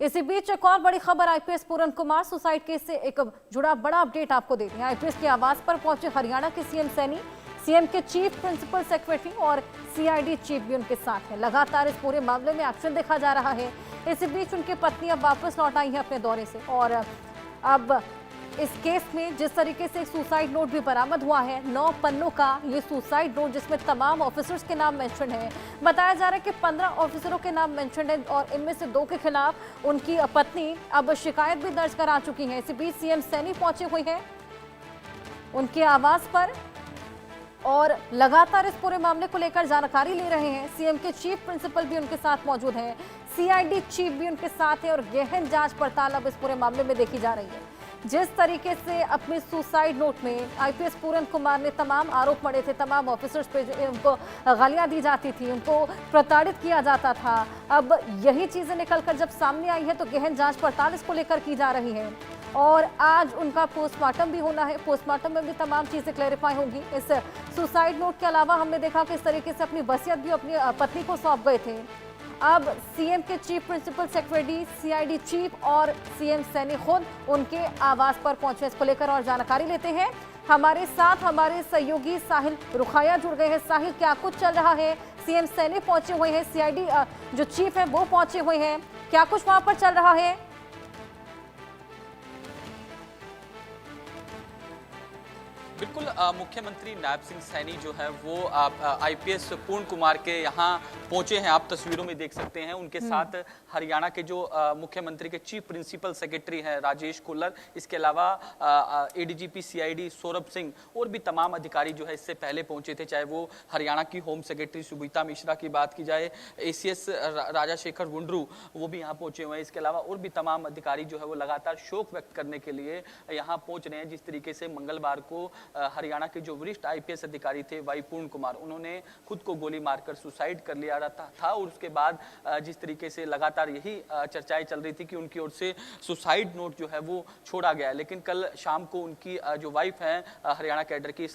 इसी बीच एक और बड़ी खबर आईपीएस पूरन कुमार सुसाइड केस से एक जुड़ा बड़ा अपडेट आपको देते हैं। आईपीएस के आवास पर पहुंचे हरियाणा के सीएम सैनी, सीएम के चीफ प्रिंसिपल सेक्रेटरी और सीआईडी चीफ भी उनके साथ है। लगातार इस पूरे मामले में एक्शन देखा जा रहा है। इसी बीच उनकी पत्नी अब वापस लौट आई है अपने दौरे से और अब इस केस में जिस तरीके से सुसाइड नोट भी बरामद हुआ है, 9 पन्नों का ये सुसाइड नोट जिसमें तमाम ऑफिसर्स के नाम मेंशन है। बताया जा रहा है कि 15 ऑफिसरों के नाम मेंशन है और इनमें से 2 के खिलाफ उनकी पत्नी अब शिकायत भी दर्ज करा चुकी है। इसी बीच सीएम सैनी पहुंचे हुए हैं उनके आवास पर और लगातार इस पूरे मामले को लेकर जानकारी ले रहे हैं। सीएम के चीफ प्रिंसिपल भी उनके साथ मौजूद हैं, सीआईडी चीफ भी उनके साथ है और गहन जांच पड़ताल अब इस पूरे मामले में देखी जा रही है। जिस तरीके से अपने सुसाइड नोट में आईपीएस पूरन कुमार ने तमाम आरोप मढ़े थे, तमाम ऑफिसर्स पे उनको गालियां दी जाती थी, उनको प्रताड़ित किया जाता था, अब यही चीजें निकलकर जब सामने आई है तो गहन जांच पड़ताल इसको लेकर की जा रही है और आज उनका पोस्टमार्टम भी होना है। पोस्टमार्टम में भी तमाम चीजें क्लैरिफाई होंगी। इस सुसाइड नोट के अलावा हमने देखा कि इस तरीके से अपनी वसीयत भी अपनी पत्नी को सौंप गए थे। अब सीएम के chief principal secretary, CID chief और सीएम सैनी खुद उनके आवास पर पहुंचे। इसको लेकर और जानकारी लेते हैं। हमारे साथ हमारे सहयोगी साहिल रुखाया जुड़ गए हैं। साहिल, क्या कुछ चल रहा है? सीएम सैनी पहुंचे हुए हैं, सीआईडी जो चीफ है वो पहुंचे हुए हैं, क्या कुछ वहां पर चल रहा है? बिल्कुल, मुख्यमंत्री नायब सिंह सैनी जो है वो आईपीएस पूर्ण कुमार के यहाँ पहुंचे हैं। आप तस्वीरों में देख सकते हैं। उनके साथ हरियाणा के जो मुख्यमंत्री के चीफ प्रिंसिपल सेक्रेटरी हैं राजेश कुल्लर, इसके अलावा एडीजीपी सीआईडी सौरभ सिंह और भी तमाम अधिकारी जो है इससे पहले पहुंचे थे। चाहे वो हरियाणा की होम सेक्रेटरी सुबीता मिश्रा की बात की जाए, एसीएस राजाशेखर वुंडरू वो भी यहाँ पहुंचे हुए हैं। इसके अलावा और भी तमाम अधिकारी जो है वो लगातार शोक व्यक्त करने के लिए यहाँ पहुंच रहे हैं। जिस तरीके से मंगलवार को हरियाणा के जो वरिष्ठ आईपीएस अधिकारी थे वाई पूर्ण कुमार, उन्होंने खुद को गोली मारकर सुसाइड कर लिया था और उसके बाद जिस तरीके से लगातार यही चर्चाएं चल रही थी कि उनकी ओर से सुसाइड नोट जो है वो छोड़ा गया। लेकिन कल शाम को उनकी जो वाइफ है हरियाणा कैडर की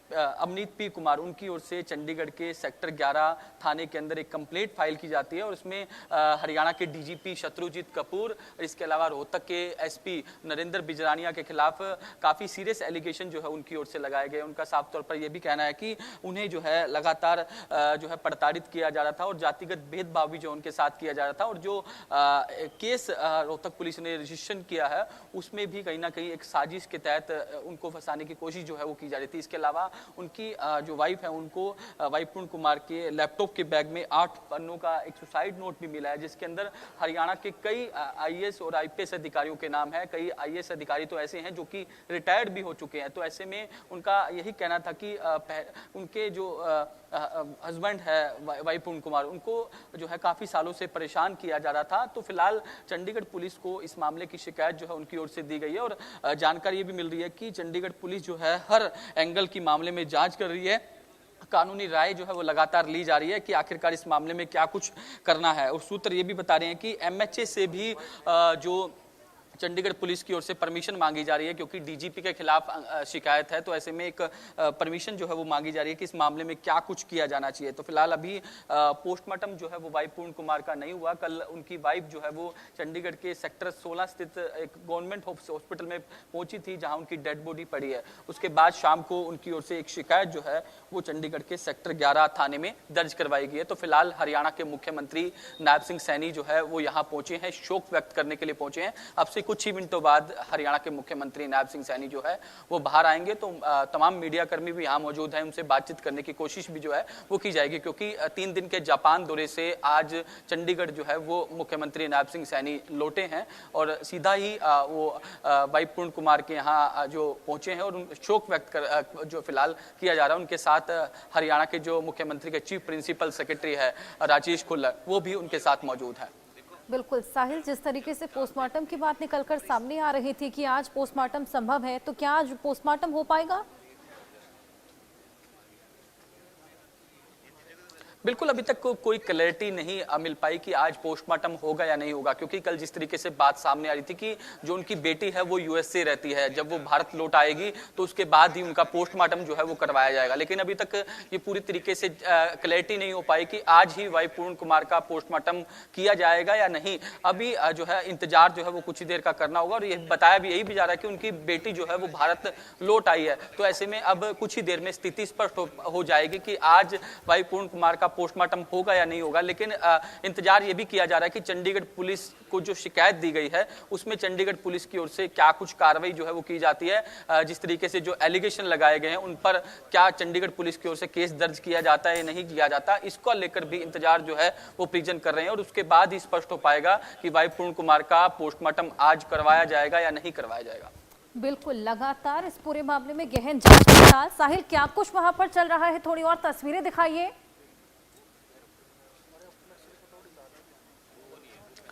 अमनीत पी कुमार, उनकी ओर से चंडीगढ़ के सेक्टर 11 थाने के अंदर एक कंप्लेंट फाइल की जाती है और उसमें हरियाणा के डीजीपी शत्रुजीत कपूर, इसके अलावा रोहतक के एसपी नरेंद्र बिजरानिया के खिलाफ काफ़ी सीरियस एलिगेशन जो है उनकी ओर से लगाए गए। उनका साफ तौर पर यह भी कहना है कि उन्हें जो है लगातार जो है प्रताड़ित किया जा रहा था और जातिगत भेदभाव भी जो उनके साथ किया जा रहा था और जो केस रोहतक पुलिस ने रजिस्ट्रेशन किया है उसमें भी कहीं ना कहीं एक साजिश के तहत उनको फंसाने की कोशिश जो है वो की जा रही थी। इसके अलावा उनकी जो वाइफ है उनको वाई पूर्ण कुमार के लैपटॉप के बैग में 8 पन्नों का एक सुसाइड नोट भी मिला है जिसके अंदर हरियाणा के कई आईएएस और आईपीएस अधिकारियों के नाम है। कई आईएएस अधिकारी तो ऐसे हैं जो कि रिटायर्ड भी हो चुके हैं। तो ऐसे में उनका यही कहना था कि उनके जो हस्बैंड है वाई पूर्ण कुमार, उनको जो है काफ़ी सालों से परेशान किया जा रहा था। तो फिलहाल चंडीगढ़ पुलिस को इस मामले की शिकायत जो है उनकी ओर से दी गई है और जानकारी ये भी मिल रही है कि चंडीगढ़ पुलिस जो है हर एंगल की मामले में जांच कर रही है। कानूनी राय जो है वो लगातार ली जा रही है कि आखिरकार इस मामले में क्या कुछ करना है। और सूत्र ये भी बता रहे हैं कि एमएचए से भी जो चंडीगढ़ पुलिस की ओर से परमिशन मांगी जा रही है क्योंकि डीजीपी के खिलाफ शिकायत है। तो ऐसे में एक परमिशन जो है वो मांगी जा रही है कि इस मामले में क्या कुछ किया जाना चाहिए। तो फिलहाल अभी पोस्टमार्टम जो है वो वाई पूर्ण कुमार का नहीं हुआ। कल उनकी वाइफ जो है वो चंडीगढ़ के सेक्टर 16 स्थित एक गवर्नमेंट हॉस्पिटल में पहुंची थी जहां उनकी डेड बॉडी पड़ी है। उसके बाद शाम को उनकी ओर से एक शिकायत जो है वो चंडीगढ़ के सेक्टर 11 थाने में दर्ज करवाई गई है। तो फिलहाल हरियाणा के मुख्यमंत्री नायब सिंह सैनी जो है वो यहाँ पहुंचे हैं, शोक व्यक्त करने के लिए पहुंचे हैं। अब से कुछ ही मिनटों बाद हरियाणा के मुख्यमंत्री नायब सिंह सैनी जो है वो बाहर आएंगे। तो तमाम मीडिया कर्मी भी यहाँ मौजूद हैं, उनसे बातचीत करने की कोशिश भी जो है वो की जाएगी क्योंकि 3 दिन के जापान दौरे से आज चंडीगढ़ जो है वो मुख्यमंत्री नायब सिंह सैनी लौटे हैं और सीधा ही वो वाई पूर्ण कुमार के यहाँ जो पहुंचे हैं और शोक व्यक्त कर जो फिलहाल किया जा रहा है। उनके साथ हरियाणा के जो मुख्यमंत्री के चीफ प्रिंसिपल सेक्रेटरी है राजेश कुल्लर, वो भी उनके साथ मौजूद है। बिल्कुल साहिल, जिस तरीके से पोस्टमार्टम की बात निकलकर सामने आ रही थी कि आज पोस्टमार्टम संभव है, तो क्या आज पोस्टमार्टम हो पाएगा? बिल्कुल अभी तक कोई क्लैरिटी नहीं मिल पाई कि आज पोस्टमार्टम होगा या नहीं होगा, क्योंकि कल जिस तरीके से बात सामने आ रही थी कि जो उनकी बेटी है वो यूएसए रहती है, जब वो भारत लौट आएगी तो उसके बाद ही उनका पोस्टमार्टम जो है वो करवाया जाएगा। लेकिन अभी तक ये पूरी तरीके से क्लैरिटी नहीं हो पाई कि आज ही वाई पूर्ण कुमार का पोस्टमार्टम किया जाएगा या नहीं। अभी जो है इंतजार जो है वो कुछ ही देर का करना होगा। और ये बताया भी, यही भी जा रहा है कि उनकी बेटी जो है वो भारत लौट आई है, तो ऐसे में अब कुछ ही देर में स्थिति स्पष्ट हो जाएगी कि आज वाई पूर्ण कुमार का पोस्टमार्टम होगा या नहीं होगा। लेकिन इंतजार ये भी किया जा रहा है कि चंडीगढ़ पुलिस को जो शिकायत दी गई है उसमें चंडीगढ़ पुलिस की ओर से क्या कुछ कार्रवाई जो है वो की जाती है। जिस तरीके से जो एलिगेशन लगाए गए हैं उन पर क्या चंडीगढ़ पुलिस की ओर से केस दर्ज किया जाता है या नहीं किया जाता, इसको लेकर भी इंतजार जो है वो प्रिजन कर रहे हैं। और उसके बाद ही स्पष्ट हो पाएगा कि वाई पूर्ण कुमार का पोस्टमार्टम आज करवाया जाएगा या नहीं करवाया जाएगा। बिल्कुल, लगातार इस पूरे मामले में गहन जांच पड़ताल। साहिल, क्या कुछ वहां पर चल रहा है, थोड़ी और तस्वीरें दिखाइए।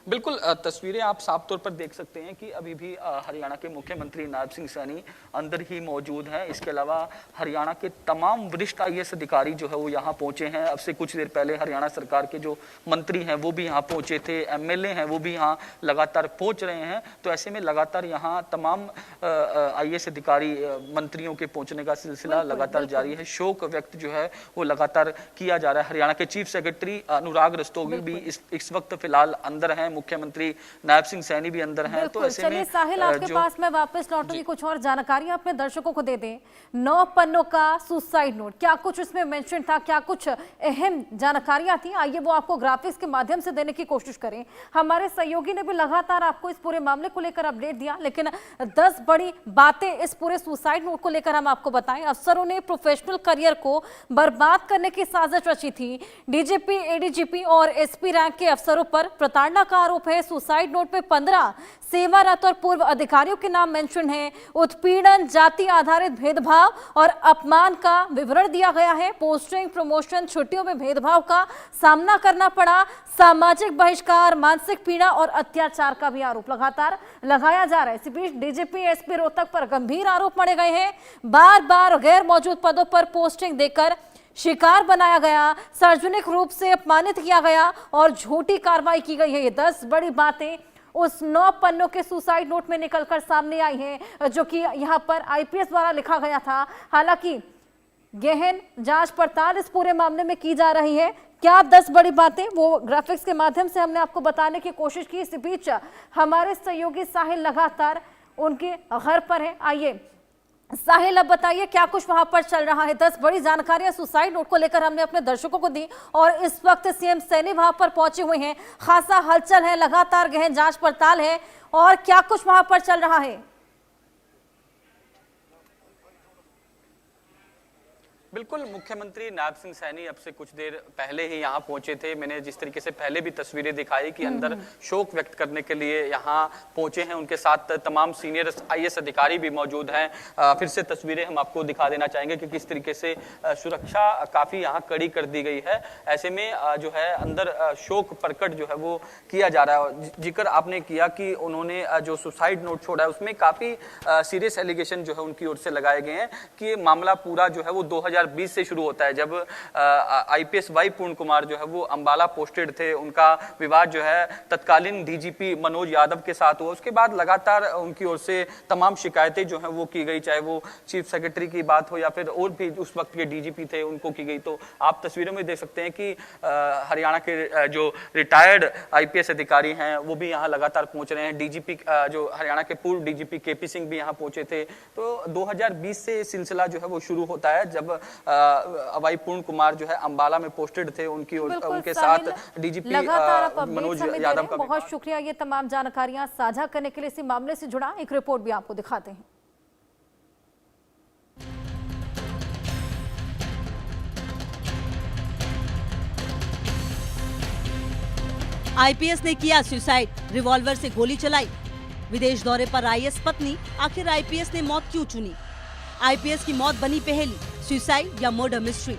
बिल्कुल तस्वीरें आप साफ तौर पर देख सकते हैं कि अभी भी हरियाणा के मुख्यमंत्री नायब सिंह सैनी अंदर ही मौजूद हैं। इसके अलावा हरियाणा के तमाम वरिष्ठ आईएएस अधिकारी जो है वो यहाँ पहुंचे हैं। अब से कुछ देर पहले हरियाणा सरकार के जो मंत्री हैं वो भी यहाँ पहुंचे थे, एमएलए हैं वो भी यहाँ लगातार पहुंच रहे हैं। तो ऐसे में लगातार यहाँ तमाम आईएएस अधिकारी मंत्रियों के पहुंचने का सिलसिला लगातार जारी है। शोक व्यक्त जो है वो लगातार किया जा रहा है। हरियाणा के चीफ सेक्रेटरी अनुराग रस्तोगी भी इस वक्त फिलहाल अंदर हैं, मुख्यमंत्री नायब सिंह सैनी भी अंदर हैं। तो ऐसे में साहिल, आपके पास मैं वापस लौटूंगी, कुछ और जानकारी अपने दर्शकों को दे दें। 9 पन्नों का सुसाइड नोट, क्या कुछ उसमें मेंशन था, क्या कुछ अहम जानकारियां थी, आइए वो आपको ग्राफिक्स के माध्यम से देने की कोशिश करें। हमारे सहयोगी ने भी लगातार आपको इस पूरे मामले को लेकर अपडेट दिया, लेकिन 10 बड़ी बातें इस पूरे सुसाइड नोट को लेकर हम आपको बताएं। अफसरों ने प्रोफेशनल करियर को बर्बाद करने की साजिश रची थी। डीजीपी, एडीजीपी और एसपी रैंक के अफसरों पर प्रताड़ना का आरोप है। सुसाइड नोट में 15 सेवारत और पूर्व अधिकारियों के नाम मेंशन है। उत्पीड़न, जाति आधारित भेदभाव और अपमान का विवरण दिया गया है। पोस्टिंग, प्रमोशन, छुट्टियों में भेदभाव का सामना करना पड़ा। सामाजिक बहिष्कार, मानसिक पीड़ा और अत्याचार का भी आरोप लगातार लगाया जा रहा है। इसी बीच डीजीपी, एसपी रोहतक पर गंभीर आरोप मढ़े गए हैं। बार बार गैर मौजूद पदों पर पोस्टिंग देकर शिकार बनाया गया, सार्वजनिक रूप से अपमानित किया गया और झूठी कार्रवाई की गई है। ये 10 बड़ी बातें उस 9 पन्नों के सुसाइड नोट में निकलकर सामने आई हैं, जो कि यहाँ पर आईपीएस द्वारा लिखा गया था। हालांकि गहन जांच पड़ताल इस पूरे मामले में की जा रही है। क्या 10 बड़ी बातें, वो ग्राफिक्स के माध्यम से हमने आपको बताने की कोशिश की। इसी बीच हमारे सहयोगी साहिल लगातार उनके घर पर है। आइए साहिल, अब बताइए क्या कुछ वहां पर चल रहा है। 10 बड़ी जानकारियां सुसाइड नोट को लेकर हमने अपने दर्शकों को दी और इस वक्त सीएम सैनी वहां पर पहुंचे हुए हैं। खासा हलचल है, लगातार गहन जांच पड़ताल है, और क्या कुछ वहां पर चल रहा है। बिल्कुल, मुख्यमंत्री नायब सिंह सैनी अब से कुछ देर पहले ही यहाँ पहुंचे थे। मैंने जिस तरीके से पहले भी तस्वीरें दिखाई कि अंदर शोक व्यक्त करने के लिए यहाँ पहुंचे हैं। उनके साथ तमाम सीनियर आईएएस अधिकारी भी मौजूद हैं। फिर से तस्वीरें हम आपको दिखा देना चाहेंगे कि किस तरीके से सुरक्षा काफी यहाँ कड़ी कर दी गई है। ऐसे में जो है अंदर शोक प्रकट जो है वो किया जा रहा है। जिक्र आपने किया कि उन्होंने जो सुसाइड नोट छोड़ा है उसमें काफी सीरियस एलिगेशन जो है उनकी ओर से लगाए गए हैं कि ये मामला पूरा जो है वो 2020 से शुरू होता है, जब आईपीएस वाई पूर्ण कुमार जो है वो अंबाला पोस्टेड थे। उनका विवाद जो है तत्कालीन डीजीपी मनोज यादव के साथ हुआ। उसके बाद लगातार उनकी ओर से तमाम शिकायतें जो हैं वो की गई, चाहे वो चीफ सेक्रेटरी की बात हो या फिर और भी उस वक्त के डीजीपी थे उनको की गई। तो आप तस्वीरों में देख सकते हैं कि हरियाणा के जो रिटायर्ड आईपीएस अधिकारी हैं वो भी यहाँ लगातार पहुंच रहे हैं। डीजीपी जो हरियाणा के पूर्व डीजीपी केपी सिंह भी यहाँ पहुंचे थे। तो 2020 से सिलसिला जो है वो शुरू होता है, जब वाई पूर्ण कुमार जो है अंबाला में पोस्टेड थे। उनके साथ डीजीपी मनोज यादव का बहुत शुक्रिया ये तमाम जानकारियां साझा करने के लिए। इसी मामले से जुड़ा एक रिपोर्ट भी आपको दिखाते हैं। आईपीएस ने किया सुसाइड, रिवॉल्वर से गोली चलाई। विदेश दौरे पर आईएएस पत्नी, आखिर आईपीएस ने मौत क्यों चुनी? आईपीएस की मौत बनी पहेली, सुसाइड या मर्डर मिस्ट्री?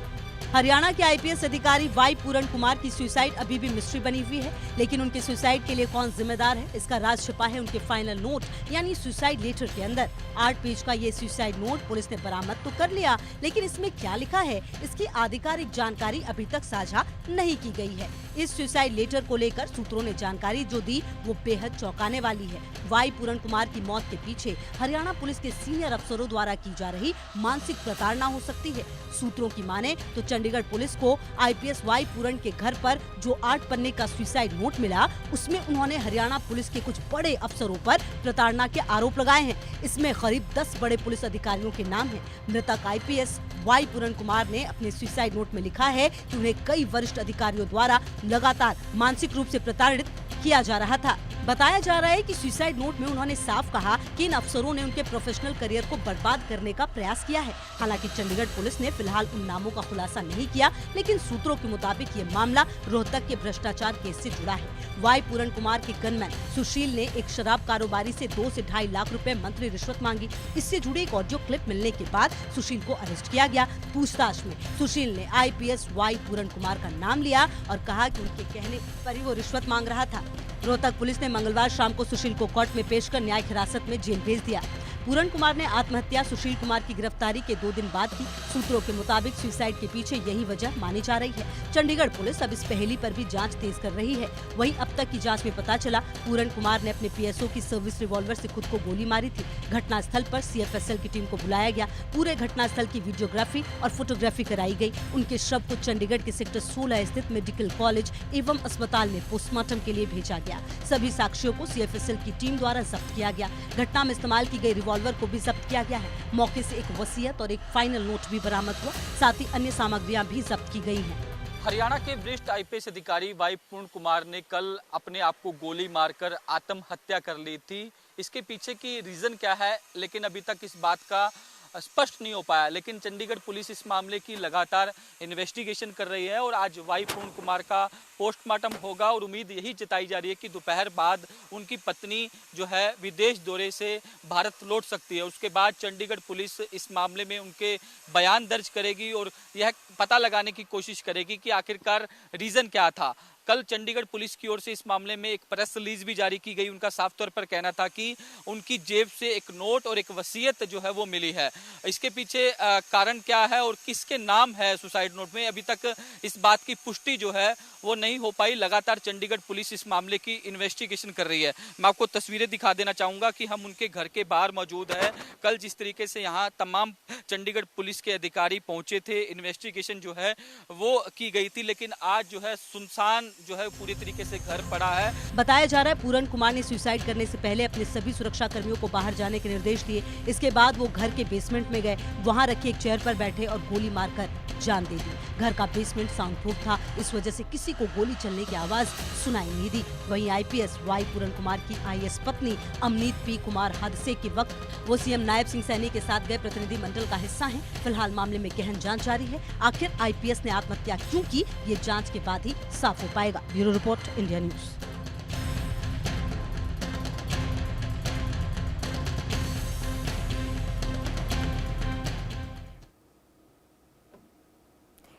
हरियाणा के आईपीएस अधिकारी वाई पूरन कुमार की सुसाइड अभी भी मिस्ट्री बनी हुई है, लेकिन उनके सुसाइड के लिए कौन जिम्मेदार है, इसका राज छिपा है उनके फाइनल नोट यानी सुसाइड लेटर के अंदर। 8 पेज का ये सुसाइड नोट पुलिस ने बरामद तो कर लिया, लेकिन इसमें क्या लिखा है, इसकी आधिकारिक जानकारी अभी तक साझा नहीं की गई है। इस सुसाइड लेटर को लेकर सूत्रों ने जानकारी जो दी वो बेहद चौंकाने वाली है। वाई पूरन कुमार की मौत के पीछे हरियाणा पुलिस के सीनियर अफसरों द्वारा की जा रही मानसिक प्रताड़ना हो सकती है। सूत्रों की माने तो चंडीगढ़ पुलिस को आईपीएस वाई पूरन के घर पर जो 8 पन्ने का सुसाइड नोट मिला, उसमें उन्होंने हरियाणा पुलिस के कुछ बड़े अफसरों पर प्रताड़ना के आरोप लगाए हैं। इसमें करीब 10 बड़े पुलिस अधिकारियों के नाम हैं। मृतक आईपीएस वाई पूरन कुमार ने अपने सुसाइड नोट में लिखा है कि उन्हें कई वरिष्ठ अधिकारियों द्वारा लगातार मानसिक रूप से प्रताड़ित किया जा रहा था। बताया जा रहा है कि सुसाइड नोट में उन्होंने साफ कहा कि इन अफसरों ने उनके प्रोफेशनल करियर को बर्बाद करने का प्रयास किया है। हालांकि चंडीगढ़ पुलिस ने फिलहाल उन नामों का खुलासा नहीं किया, लेकिन सूत्रों के मुताबिक ये मामला रोहतक के भ्रष्टाचार केस से जुड़ा है। वाई पूरन कुमार के गनमैन सुशील ने एक शराब कारोबारी से 2 से 2.5 लाख रुपए मंथली रिश्वत मांगी। इससे जुड़ी एक ऑडियो क्लिप मिलने के बाद सुशील को अरेस्ट किया गया। पूछताछ में सुशील ने आईपीएस वाई पूरन कुमार का नाम लिया और कहा कि उनके कहने पर ही वो रिश्वत मांग रहा था। रोहतक पुलिस ने मंगलवार शाम को सुशील को कोर्ट में पेश कर न्यायिक हिरासत में जेल भेज दिया। पूरन कुमार ने आत्महत्या सुशील कुमार की गिरफ्तारी के 2 दिन बाद की। सूत्रों के मुताबिक सुसाइड के पीछे यही वजह मानी जा रही है। चंडीगढ़ पुलिस अब इस पहेली पर भी जांच तेज कर रही है। वहीं अब तक की जांच में पता चला पूरन कुमार ने अपने पीएसओ की सर्विस रिवॉल्वर से खुद को गोली मारी थी। घटनास्थल पर सीएफएसएल की टीम को बुलाया गया। पूरे घटनास्थल की वीडियोग्राफी और फोटोग्राफी कराई गई। उनके शव को चंडीगढ़ के सेक्टर 16 स्थित मेडिकल कॉलेज एवं अस्पताल में पोस्टमार्टम के लिए भेजा गया। सभी साक्ष्यों को सीएफएसएल की टीम द्वारा जब्त किया गया। घटना में इस्तेमाल की गई रिवॉल्वर को भी जब्त किया गया है। मौके से एक वसीयत और एक फाइनल नोट भी बरामद हुआ, साथ ही अन्य सामग्रियां भी जब्त की गई हैं। हरियाणा के वरिष्ठ आईपीएस अधिकारी वाई पूरन कुमार ने कल अपने आप को गोली मारकर आत्महत्या कर ली थी। इसके पीछे की रीजन क्या है, लेकिन अभी तक इस बात का स्पष्ट नहीं हो पाया। लेकिन चंडीगढ़ पुलिस इस मामले की लगातार इन्वेस्टिगेशन कर रही है और आज वाई पूरन कुमार का पोस्टमार्टम होगा और उम्मीद यही जताई जा रही है कि दोपहर बाद उनकी पत्नी जो है विदेश दौरे से भारत लौट सकती है। उसके बाद चंडीगढ़ पुलिस इस मामले में उनके बयान दर्ज करेगी और यह पता लगाने की कोशिश करेगी कि आखिरकार रीजन क्या था। कल चंडीगढ़ पुलिस की ओर से इस मामले में एक प्रेस रिलीज भी जारी की गई। उनका साफ तौर पर कहना था कि उनकी जेब से एक नोट और एक वसीयत जो है वो मिली है। इसके पीछे कारण क्या है और किसके नाम है सुसाइड नोट में, अभी तक इस बात की पुष्टि जो है वो नहीं हो पाई। लगातार चंडीगढ़ पुलिस इस मामले की इन्वेस्टिगेशन कर रही है। मैं आपको तस्वीरें दिखा देना चाहूंगा कि हम उनके घर के बाहर मौजूद है। कल जिस तरीके से यहाँ तमाम चंडीगढ़ पुलिस के अधिकारी पहुंचे थे, इन्वेस्टिगेशन जो है वो की गई थी, लेकिन आज जो है सुनसान जो है पूरी तरीके से घर पड़ा है। बताया जा रहा है पूरन कुमार ने सुसाइड करने से पहले अपने सभी सुरक्षा कर्मियों को बाहर जाने के निर्देश दिए। इसके बाद वो घर के बेसमेंट में गए, वहां रखी एक चेयर पर बैठे और गोली मारकर जान दे दी। घर का बेसमेंट साउंड प्रूफ था, इस वजह से किसी को गोली चलने की आवाज सुनाई नहीं दी। वहीं आईपीएस वाई पूरन कुमार की आईएएस पत्नी अमनीत पी कुमार हादसे के वक्त वो सीएम नायब सिंह सैनी के साथ गए प्रतिनिधिमंडल का हिस्सा हैं। फिलहाल मामले में गहन जांच जारी है। आखिर आईपीएस ने आत्महत्या क्यों की, ये जांच के बाद ही साफ हो पाएगा। Bureau report, India news.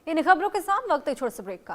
इन खबरों के साथ वक्त एक छोटे से ब्रेक का।